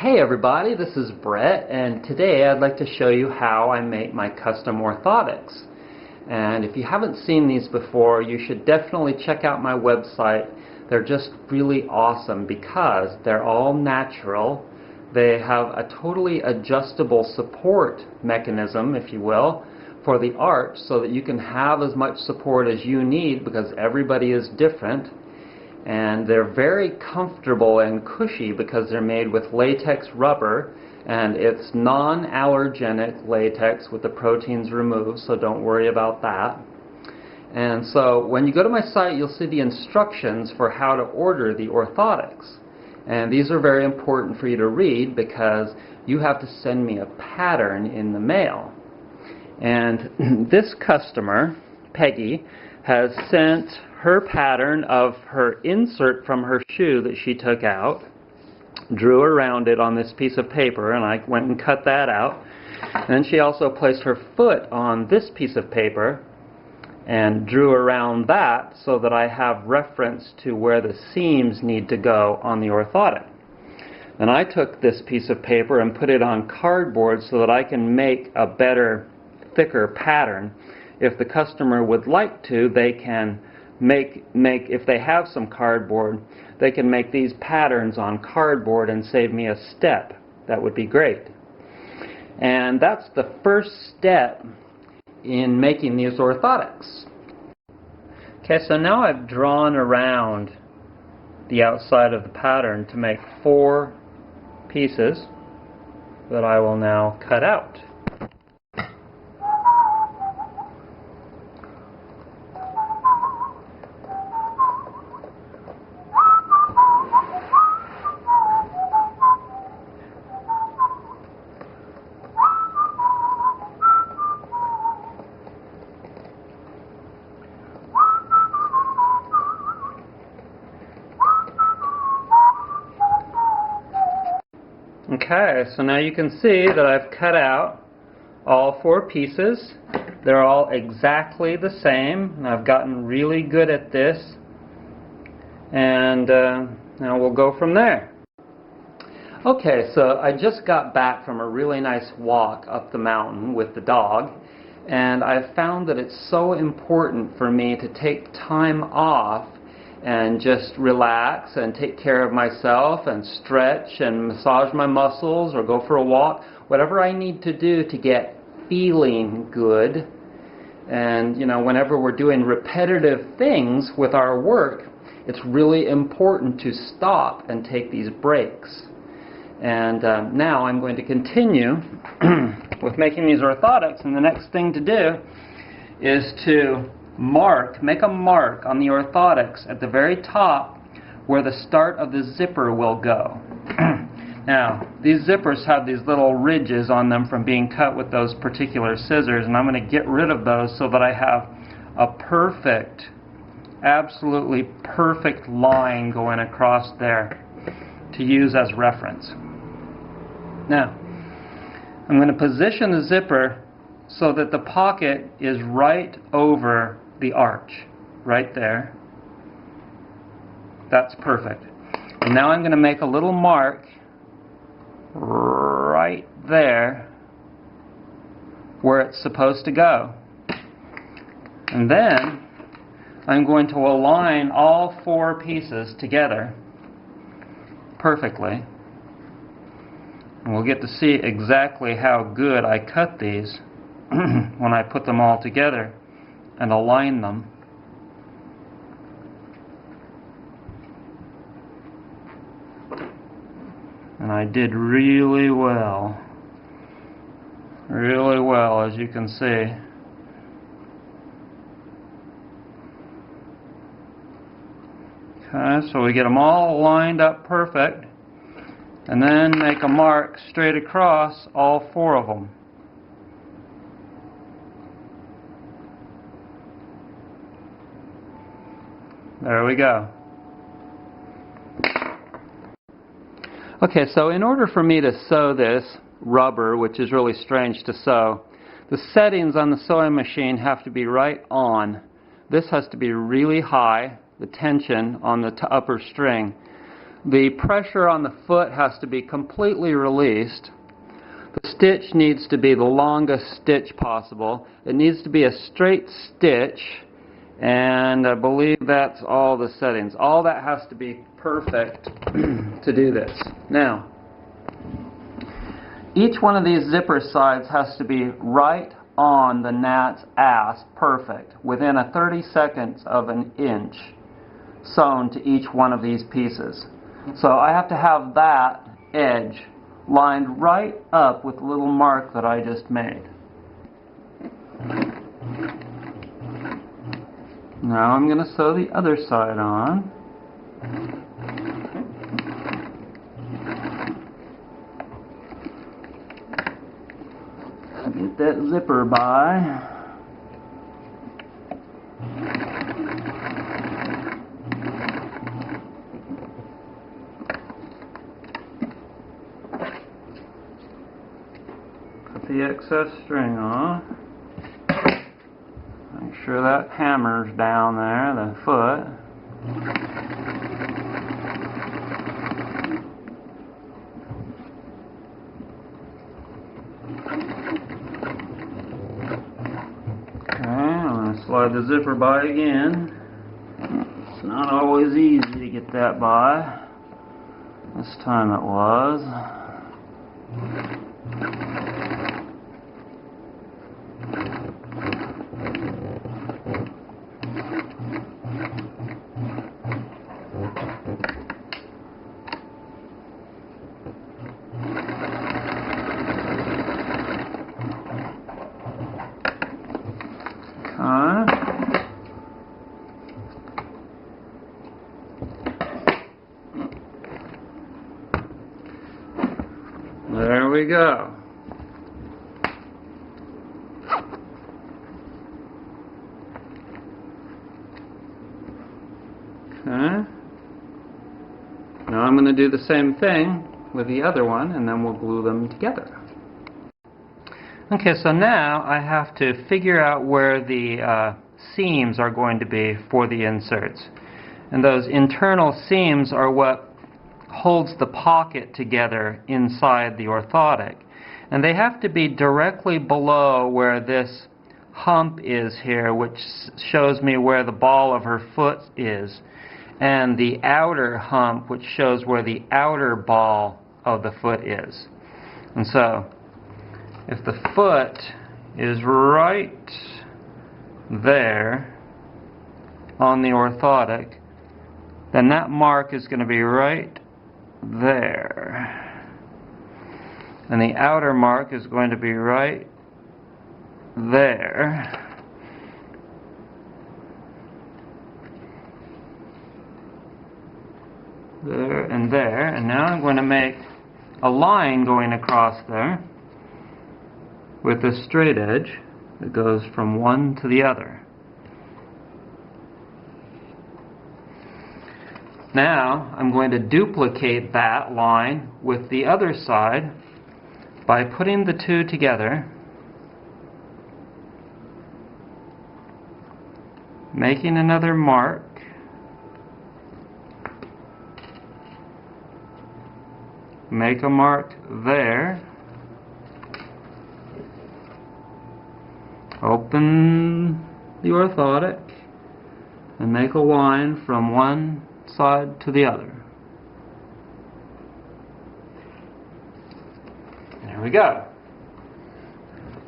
Hey everybody, this is Brett, and today I'd like to show you how I make my custom orthotics. And if you haven't seen these before, you should definitely check out my website. They're just really awesome because they're all natural. They have a totally adjustable support mechanism, if you will, for the arch so that you can have as much support as you need because everybody is different. And they're very comfortable and cushy because they're made with latex rubber, and it's non-allergenic latex with the proteins removed, so don't worry about that. And so when you go to my site, you'll see the instructions for how to order the orthotics. And these are very important for you to read because you have to send me a pattern in the mail. And this customer, Peggy, has sent her pattern of her insert from her shoe that she took out, drew around it on this piece of paper, and I went and cut that out. And then she also placed her foot on this piece of paper and drew around that so that I have reference to where the seams need to go on the orthotic. Then I took this piece of paper and put it on cardboard so that I can make a better, thicker pattern. If the customer would like to, they can make if they have some cardboard, they can make these patterns on cardboard and save me a step. That would be great. And that's the first step in making these orthotics. Okay, so now I've drawn around the outside of the pattern to make 4 pieces that I will now cut out. Okay, so now you can see that I've cut out all 4 pieces. They're all exactly the same, and I've gotten really good at this. And now we'll go from there. Okay, so I just got back from a really nice walk up the mountain with the dog, and I found that it's so important for me to take time off and just relax and take care of myself and stretch and massage my muscles or go for a walk, whatever I need to do to get feeling good. And you know, whenever we're doing repetitive things with our work, it's really important to stop and take these breaks. And now I'm going to continue with making these orthotics, and the next thing to do is to make a mark on the orthotics at the very top where the start of the zipper will go. Now, these zippers have these little ridges on them from being cut with those particular scissors, and I'm going to get rid of those so that I have a perfect, absolutely perfect line going across there to use as reference. Now, I'm going to position the zipper so that the pocket is right over the arch, right there. That's perfect. And now I'm going to make a little mark right there where it's supposed to go. And then I'm going to align all 4 pieces together perfectly. And we'll get to see exactly how good I cut these when I put them all together and align them. And I did really well, as you can see. Okay, so we get them all lined up perfect, and then make a mark straight across all 4 of them. There we go. Okay, so in order for me to sew this rubber, which is really strange to sew, the settings on the sewing machine have to be right on. This has to be really high, the tension on the upper string. the pressure on the foot has to be completely released. The stitch needs to be the longest stitch possible. It needs to be a straight stitch, and I believe that's all the settings. All that has to be perfect to do this. Now, each one of these zipper sides has to be right on the gnat's ass, perfect, within a 32nd of an inch sewn to each one of these pieces. So I have to have that edge lined right up with the little mark that I just made. Now I'm going to sew the other side on. Get that zipper by. Cut the excess string off. Make sure that hammer's down there, the foot. Slide the zipper by again. It's not always easy to get that by. This time it was. There we go. Okay. Now I'm going to do the same thing with the other one, and then we'll glue them together. Okay, so now I have to figure out where the seams are going to be for the inserts. And those internal seams are what holds the pocket together inside the orthotic. And they have to be directly below where this hump is here, which shows me where the ball of her foot is, and the outer hump, which shows where the outer ball of the foot is. And so, if the foot is right there on the orthotic, then that mark is going to be right there. And the outer mark is going to be right there. There and there. And now I'm going to make a line going across there with a straight edge that goes from one to the other. Now I'm going to duplicate that line with the other side by putting the two together, making another mark, make a mark there, open the orthotic, and make a line from one side to the other. There we go.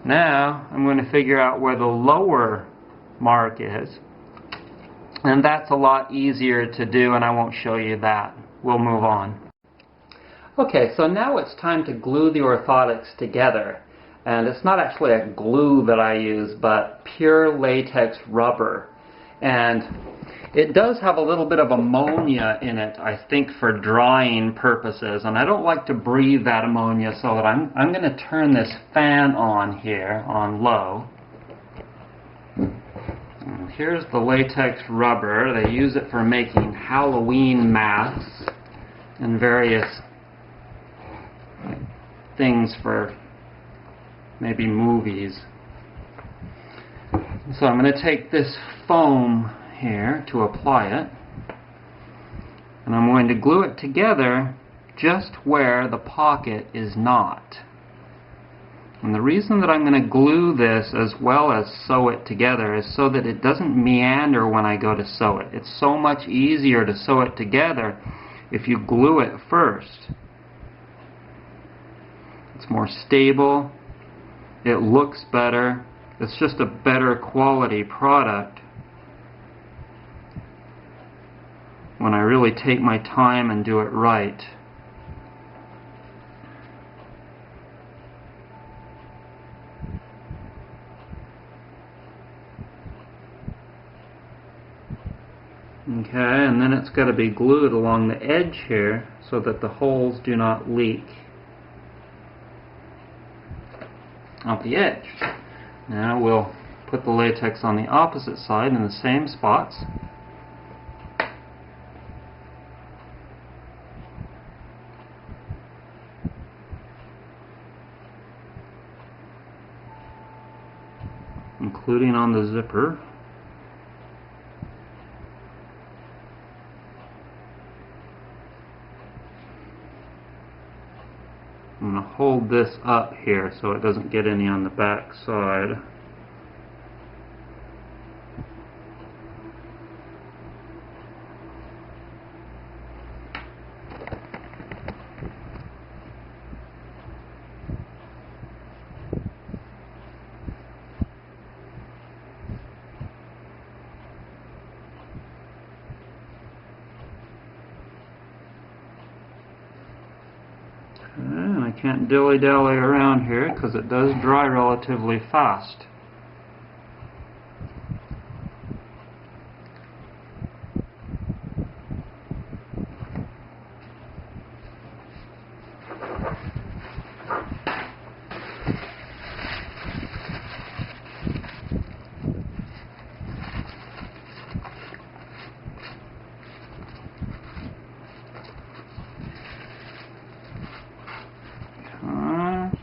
Now I'm going to figure out where the lower mark is, and that's a lot easier to do, and I won't show you that. We'll move on. Okay, so now it's time to glue the orthotics together, and it's not actually a glue that I use, but pure latex rubber. And it does have a little bit of ammonia in it, I think, for drying purposes, and I don't like to breathe that ammonia, so that I'm going to turn this fan on here on low. And here's the latex rubber. They use it for making Halloween masks and various things for maybe movies. So I'm going to take this foam here to apply it. And I'm going to glue it together just where the pocket is not. And the reason that I'm going to glue this as well as sew it together is so that it doesn't meander when I go to sew it. It's so much easier to sew it together if you glue it first. It's more stable, it looks better, it's just a better quality product when I really take my time and do it right. Okay, and then it's got to be glued along the edge here so that the holes do not leak out the edge. Now we'll put the latex on the opposite side in the same spots. Including on the zipper. I'm going to hold this up here so it doesn't get any on the back side. And I can't dilly-dally around here because it does dry relatively fast.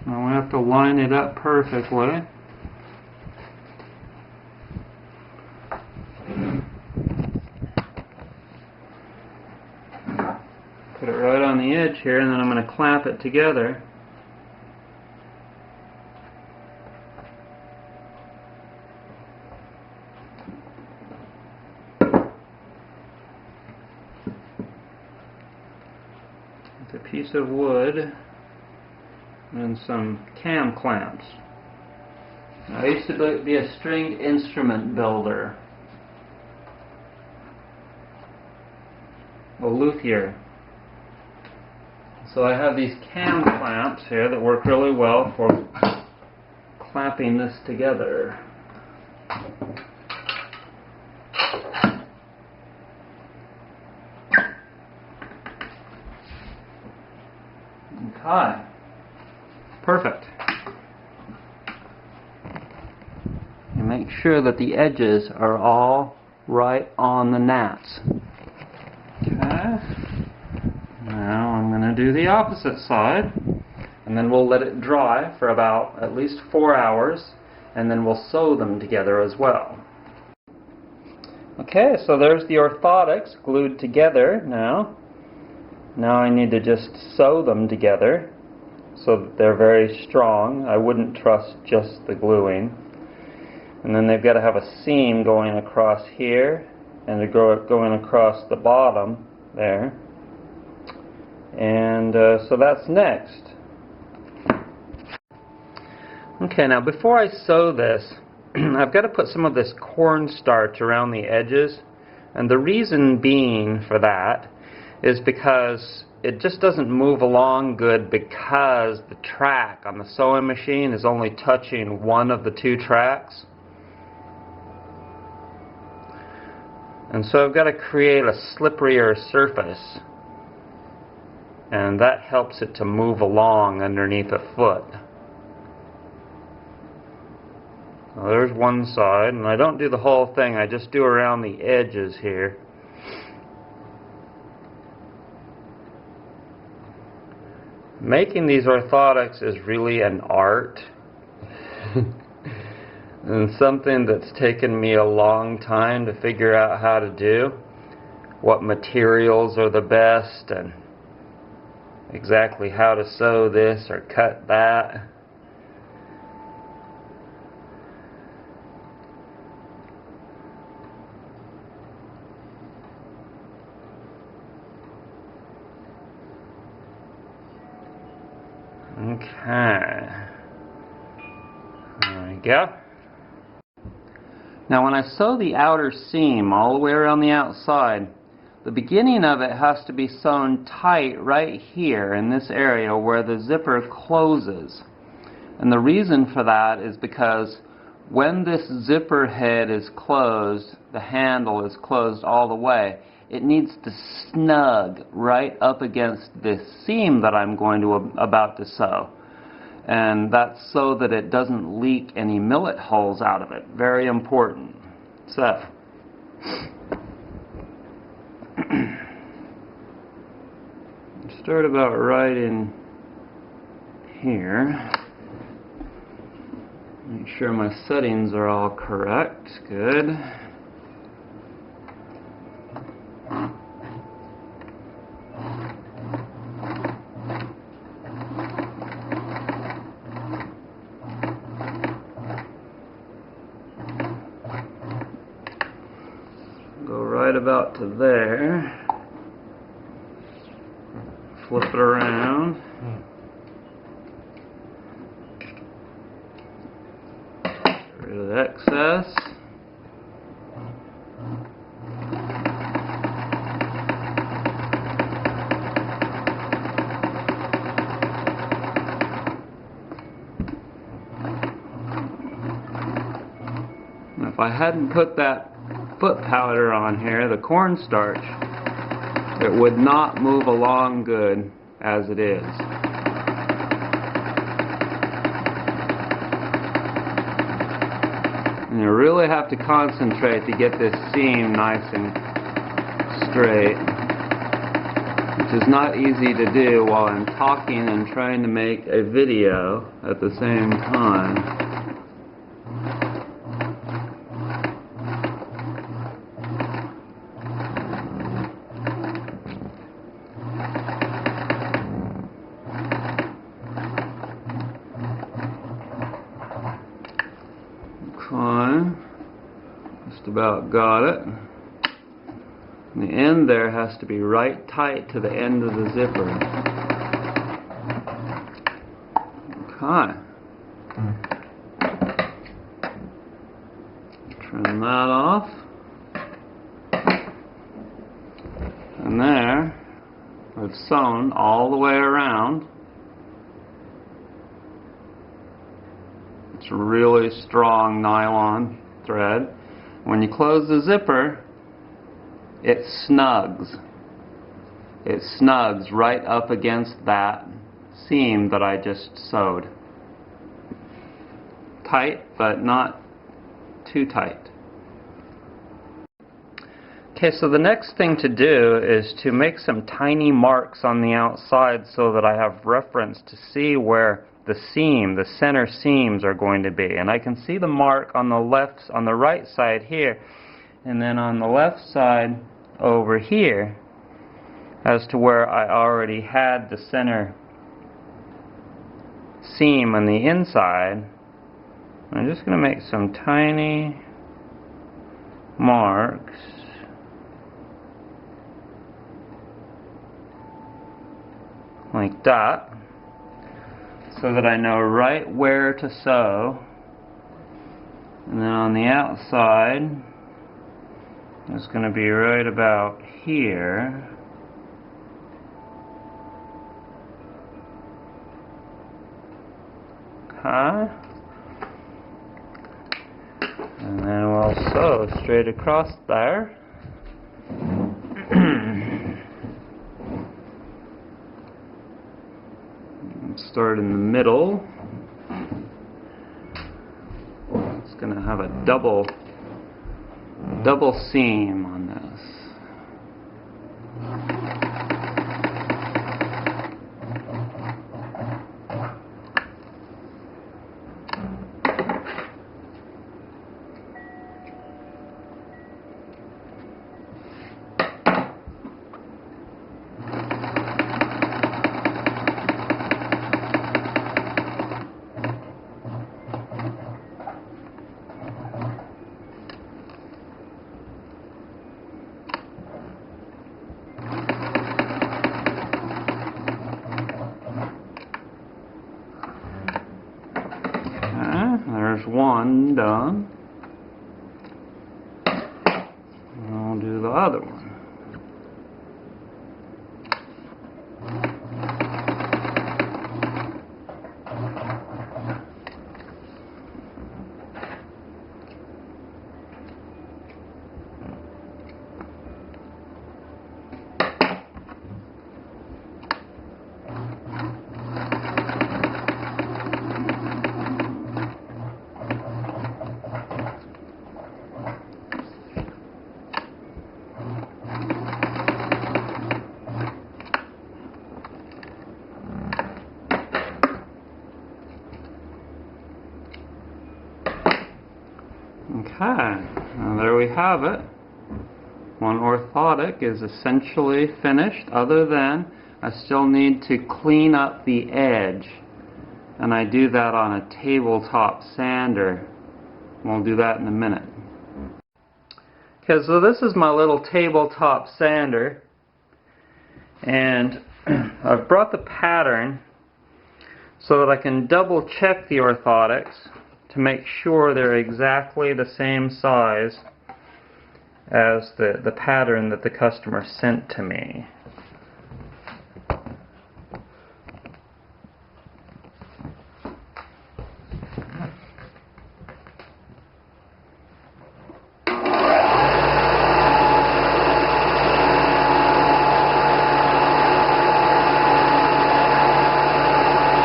Now we have to line it up perfectly. Put it right on the edge here, and then I'm going to clamp it together. With a piece of wood and some cam clamps. I used to be a stringed instrument builder, a luthier. So I have these cam clamps here that work really well for clamping this together. Okay. Perfect. And make sure that the edges are all right on the gnats. Okay. Now I'm going to do the opposite side, and then we'll let it dry for about at least 4 hours, and then we'll sew them together as well. Okay, so there's the orthotics glued together now. Now I need to just sew them together so that they're very strong. I wouldn't trust just the gluing. And then they've got to have a seam going across here and going across the bottom there. And so that's next. Okay, now before I sew this, I've got to put some of this cornstarch around the edges. And the reason being for that is because it just doesn't move along good because the track on the sewing machine is only touching one of the two tracks. And so I've got to create a slipperier surface, and that helps it to move along underneath a foot. Well, there's one side, and I don't do the whole thing, I just do around the edges here. Making these orthotics is really an art and something that's taken me a long time to figure out how to do. what materials are the best and exactly how to sew this or cut that. Okay, there we go. Now when I sew the outer seam all the way around the outside, the beginning of it has to be sewn tight right here in this area where the zipper closes. And the reason for that is because when this zipper head is closed, the handle is closed all the way, it needs to snug right up against this seam that I'm going to about to sew. And that's so that it doesn't leak any millet holes out of it. Very important. So, start about right in here. Make sure my settings are all correct. Good. Go right about to there. Flip it around. Get rid of the excess. And if I hadn't put that foot powder on here, the cornstarch, it would not move along good as it is. And you really have to concentrate to get this seam nice and straight, which is not easy to do while I'm talking and trying to make a video at the same time. Okay, just about got it. And the end there has to be right tight to the end of the zipper. Okay. Trim that off. And there, I've sewn all the way around. It's a really strong nylon thread. When you close the zipper, it snugs. It snugs right up against that seam that I just sewed. Tight, but not too tight. Okay, so the next thing to do is to make some tiny marks on the outside so that I have reference to see where the seam, the center seams are going to be. And I can see the mark on the right side here, and then on the left side over here as to where I already had the center seam on the inside. I'm just going to make some tiny marks like that, so that I know right where to sew. And then on the outside, it's going to be right about here. Okay. And then we'll sew straight across there. Start in the middle. It's going to have a double seam on this. undone. And I'll do the other one. Okay, now there we have it. One orthotic is essentially finished, other than I still need to clean up the edge. And I do that on a tabletop sander. We'll do that in a minute. Okay, so this is my little tabletop sander. And I've brought the pattern so that I can double check the orthotics to make sure they're exactly the same size as the pattern that the customer sent to me.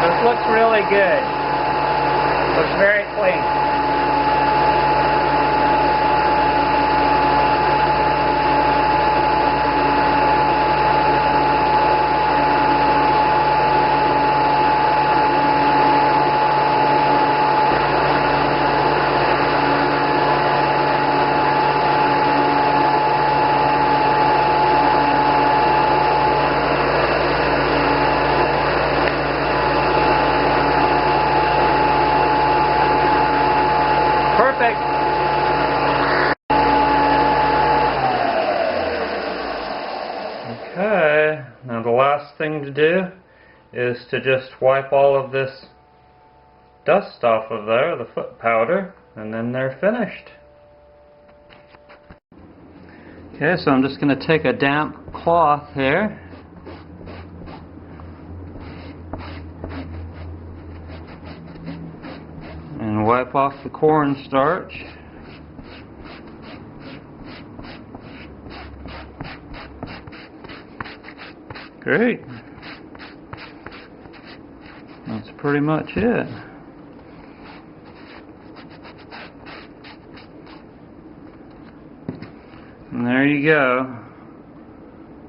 This looks really good. Looks very clean. Perfect. Okay, now the last thing to do is to just wipe all of this dust off of there, the foot powder, and then they're finished. Okay, so I'm just going to take a damp cloth here. And wipe off the cornstarch. Great. That's pretty much it. And there you go.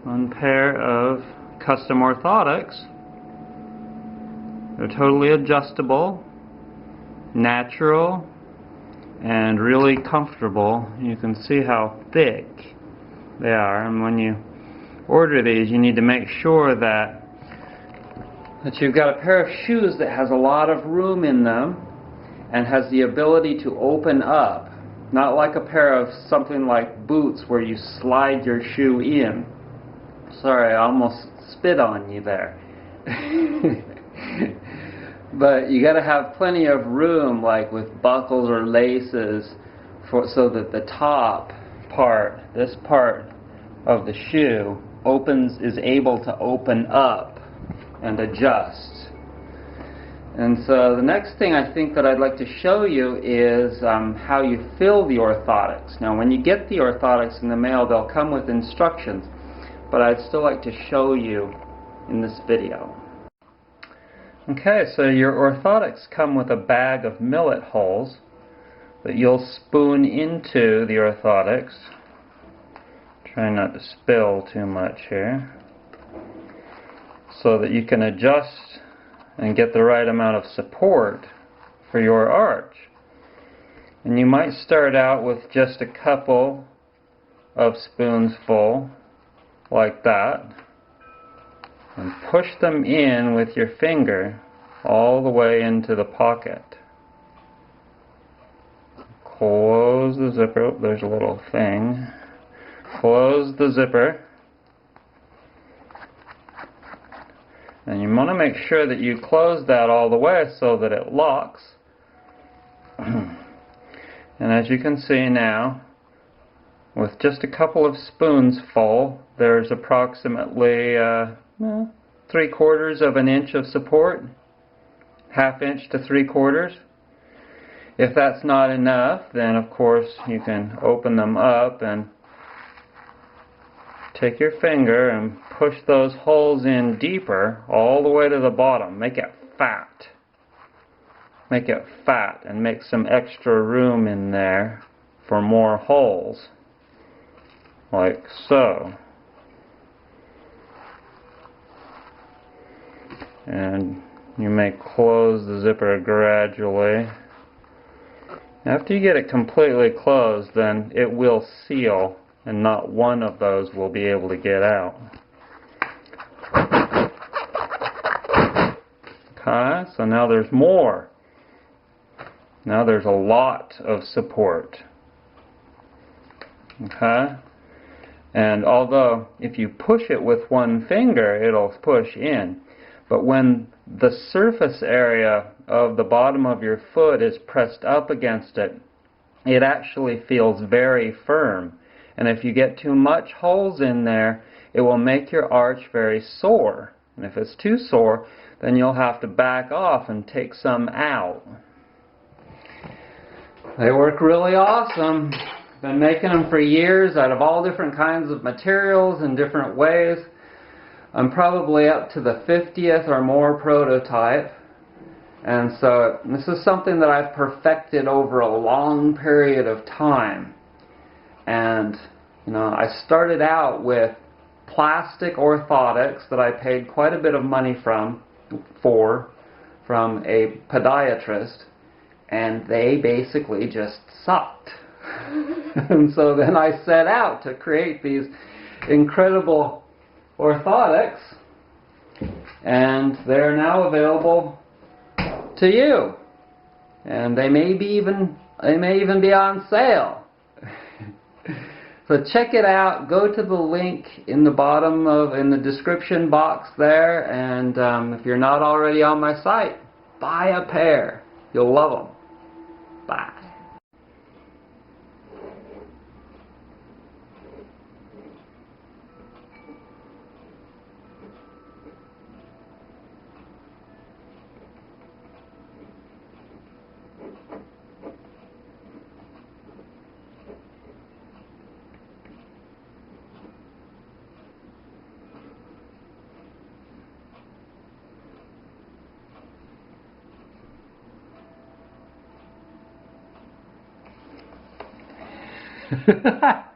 One pair of custom orthotics. They're totally adjustable, natural, and really comfortable. You can see how thick they are, and when you order these you need to make sure that you've got a pair of shoes that has a lot of room in them and has the ability to open up, not like a pair of something like boots where you slide your shoe in. Sorry, I almost spit on you there. But you got to have plenty of room, like with buckles or laces, so that the top part, this part of the shoe, is able to open up and adjust. And so the next thing I think that I'd like to show you is how you fill the orthotics. Now when you get the orthotics in the mail, they'll come with instructions, but I'd still like to show you in this video. Okay, so your orthotics come with a bag of millet hulls that you'll spoon into the orthotics. Try not to spill too much here, so that you can adjust and get the right amount of support for your arch. And you might start out with just a couple of spoons full, like that, and push them in with your finger all the way into the pocket. Close the zipper. Oh, there's a little thing. Close the zipper. And you want to make sure that you close that all the way so that it locks. And as you can see now, with just a couple of spoons full, there's approximately 3/4 of an inch of support, 1/2 inch to 3/4. If that's not enough, then of course you can open them up and take your finger and push those holes in deeper all the way to the bottom. Make it fat. Make it fat and make some extra room in there for more holes. Like so. And you may close the zipper gradually. After you get it completely closed, then it will seal and not one of those will be able to get out. Okay, so now there's more. Now there's a lot of support. Okay? And although if you push it with one finger, it'll push in. But when the surface area of the bottom of your foot is pressed up against it, it actually feels very firm. And if you get too much holes in there, it will make your arch very sore. And if it's too sore, then you'll have to back off and take some out. They work really awesome. Been making them for years out of all different kinds of materials in different ways. I'm probably up to the 50th or more prototype. And so this is something that I've perfected over a long period of time. And I started out with plastic orthotics that I paid quite a bit of money from a podiatrist, and they basically just sucked. And so then I set out to create these incredible orthotics, and they're now available to you. And they may even be on sale. So check it out. Go to the link in the bottom in the description box there, and if you're not already on my site, buy a pair. You'll love them. Bye. Ha ha ha!